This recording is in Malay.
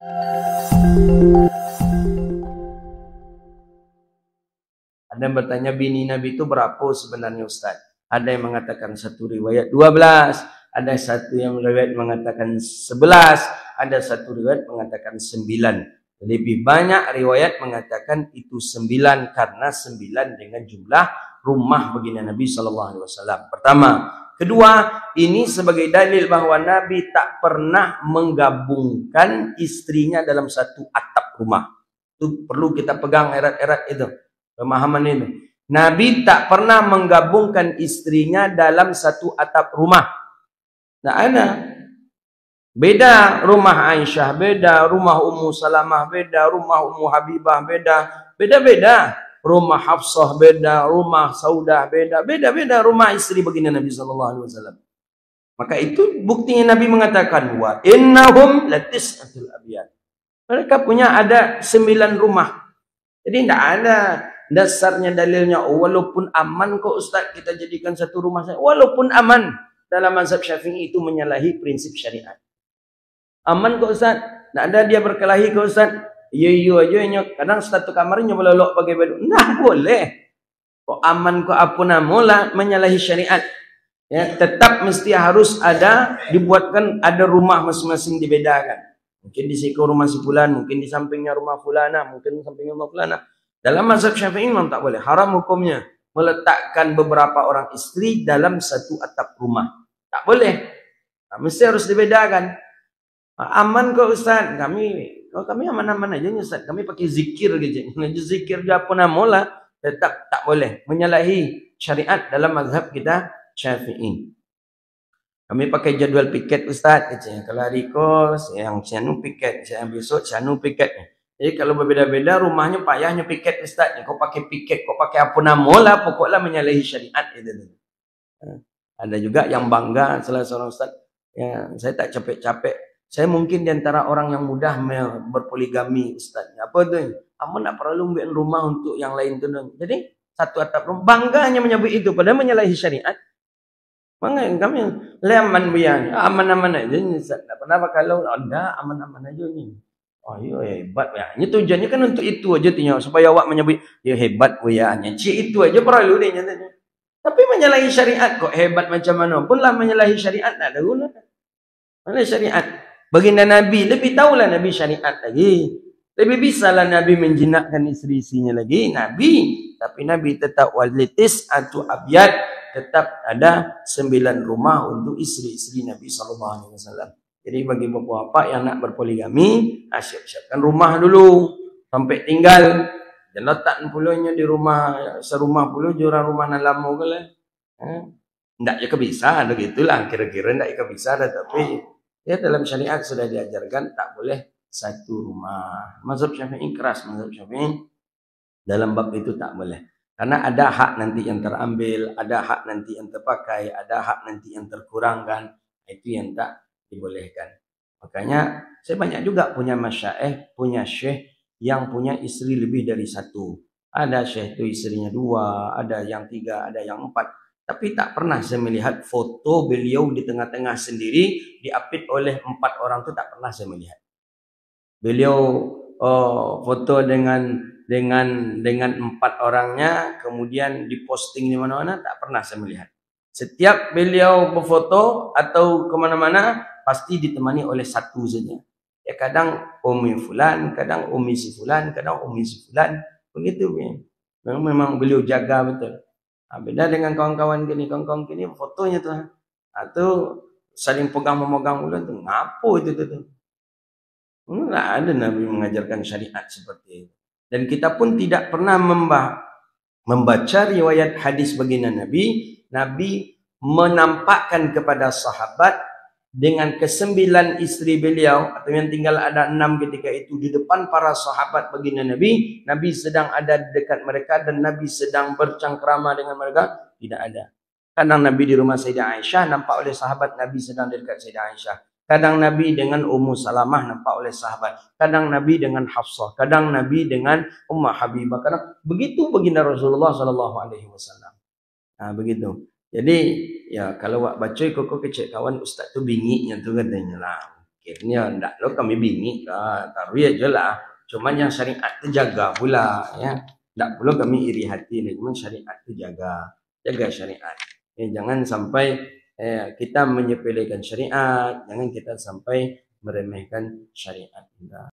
Ada yang bertanya bini Nabi itu berapa sebenarnya Ustaz? Ada yang mengatakan satu riwayat 12, ada satu yang riwayat mengatakan 11, ada satu riwayat mengatakan 9. Lebih banyak riwayat mengatakan itu 9 karena 9 dengan jumlah rumah baginda Nabi SAW. Pertama. Kedua, ini sebagai dalil bahwa Nabi tak pernah menggabungkan istrinya dalam satu atap rumah. Itu perlu kita pegang erat-erat itu. Pemahaman ini. Nabi tak pernah menggabungkan istrinya dalam satu atap rumah. Tak ada. Beda rumah Aisyah, beda rumah Ummu Salamah, beda rumah Ummu Habibah, beda. Beda-beda. Rumah Hafsah beda, rumah Saudah beda. Beda-beda rumah istri baginda Nabi SAW. Maka itu buktinya Nabi mengatakan, wa innahum latis'atul abyad. Mereka punya ada 9 rumah. Jadi tidak ada dasarnya dalilnya, oh, walaupun aman kok Ustaz kita jadikan satu rumah saja. Walaupun aman, dalam mazhab Syafi'i itu menyalahi prinsip syariat. Aman kok Ustaz, tidak ada dia berkelahi kok Ustaz. Iya aja, kadang satu kamarnya melolok pakai baju. Nah boleh. Kok aman kok apa namola menyalahi syariat. Ya, tetap mesti harus ada dibuatkan ada rumah masing-masing dibedakan. Mungkin di siku rumah si fulan, mungkin di sampingnya rumah fulana, mungkin di sampingnya rumah fulana. Dalam mazhab Syafi'i memang tak boleh. Haram hukumnya meletakkan beberapa orang istri dalam satu atap rumah. Tak boleh. Nah, mesti harus dibedakan. Aman kok Ustaz, kami aman-aman aja Ustaz. Kami pakai zikir gitu. Zikir dia pun amola tetap tak boleh menyalahi syariat dalam mazhab kita Syafi'i. Kami pakai jadwal piket Ustaz gitu. Kalau hari kos yang sianu piket, yang besok sianu piket. Jadi kalau berbeda-beda rumahnya payahnya piket Ustaz. Kau pakai piket, kau pakai apa namola, pokoknya menyalahi syariat itu. Ada juga yang bangga salah seorang Ustaz, ya saya tak capek-capek. Saya mungkin di antara orang yang mudah berpoligami Ustaz. Apa tu? Kamu nak perlu buat rumah untuk yang lain tu. Jadi satu atap rumah bangganya menyebut itu padahal menyalahi syariat. Bangga kami leman biar aman-aman aja Ustaz. Tak pernah kalau ada aman-aman aja ni. Oh iya hebat ya. Ini tujuannya kan untuk itu aja tinggal supaya awak menyebut ya hebat ya. Cik itu aja perlu dia nyatanya. Tapi menyalahi syariat kok hebat macam mana pun lah menyalahi syariat tak ada guna. Menyalahi syariat. Baginda Nabi lebih tahulah Nabi syariat lagi. Lebih bisalah Nabi menjinakkan istri-istrinya lagi. Nabi. Tapi Nabi tetap walitis atau abyad. Tetap ada 9 rumah untuk istri-istri Nabi SAW. Jadi bagi bapak-bapak yang nak berpoligami, siap-siapkan rumah dulu. Sampai tinggal. Dan letak pulaunya di rumah, serumah puluh, jurang rumah nalamu ke lah. Tidak ya kebisa, begitulah. Kira-kira tidak ya kebisa, tapi ya dalam syariat sudah diajarkan tak boleh satu rumah. Mazhab Syafi'i keras, mazhab Syafi'i dalam bab itu tak boleh. Karena ada hak nanti yang terambil, ada hak nanti yang terpakai, ada hak nanti yang terkurangkan. Itu yang tak dibolehkan. Makanya saya banyak juga punya masyaikh, punya syekh yang punya istri lebih dari satu. Ada syekh itu istrinya 2, ada yang 3, ada yang 4. Tapi tak pernah saya melihat foto beliau di tengah-tengah sendiri diapit oleh 4 orang itu tak pernah saya melihat. Beliau foto dengan 4 orangnya kemudian diposting di mana-mana tak pernah saya melihat. Setiap beliau berfoto atau kemana-mana pasti ditemani oleh satu saja. Ya kadang Umi Fulan, kadang Umi si Fulan, kadang Umi si Fulan. Begitu ya. Memang beliau jaga betul. Beda dengan kawan-kawan gini, fotonya tuh. Atau saling pegang-memegang ulang tuh. Ngapo itu tuh. Enggak ada Nabi mengajarkan syariat seperti itu. Dan kita pun tidak pernah membaca riwayat hadis baginda Nabi. Nabi menampakkan kepada sahabat dengan ke-9 istri beliau atau yang tinggal ada 6 ketika itu di depan para sahabat baginda Nabi. Nabi sedang ada di dekat mereka dan Nabi sedang bercengkrama dengan mereka. Tidak ada. Kadang Nabi di rumah Sayyidah Aisyah nampak oleh sahabat Nabi sedang di dekat Sayyidah Aisyah. Kadang Nabi dengan Ummu Salamah nampak oleh sahabat. Kadang Nabi dengan Hafsah. Kadang Nabi dengan Ummu Habibah. Kadang begitu baginda Rasulullah SAW. Nah begitu. Jadi ya kalau wak baca kok kecek kawan ustaz tu bingitnya tu katanya lah. pikirnya. Ndak lo kami bingit lah, taruh aja lah. Cuman yang syariat terjaga pula ya. Ndak perlu kami iri hati nih, cuman syariat terjaga, jaga syariat. Jangan sampai kita menyepelekan syariat, jangan kita sampai meremehkan syariat kita.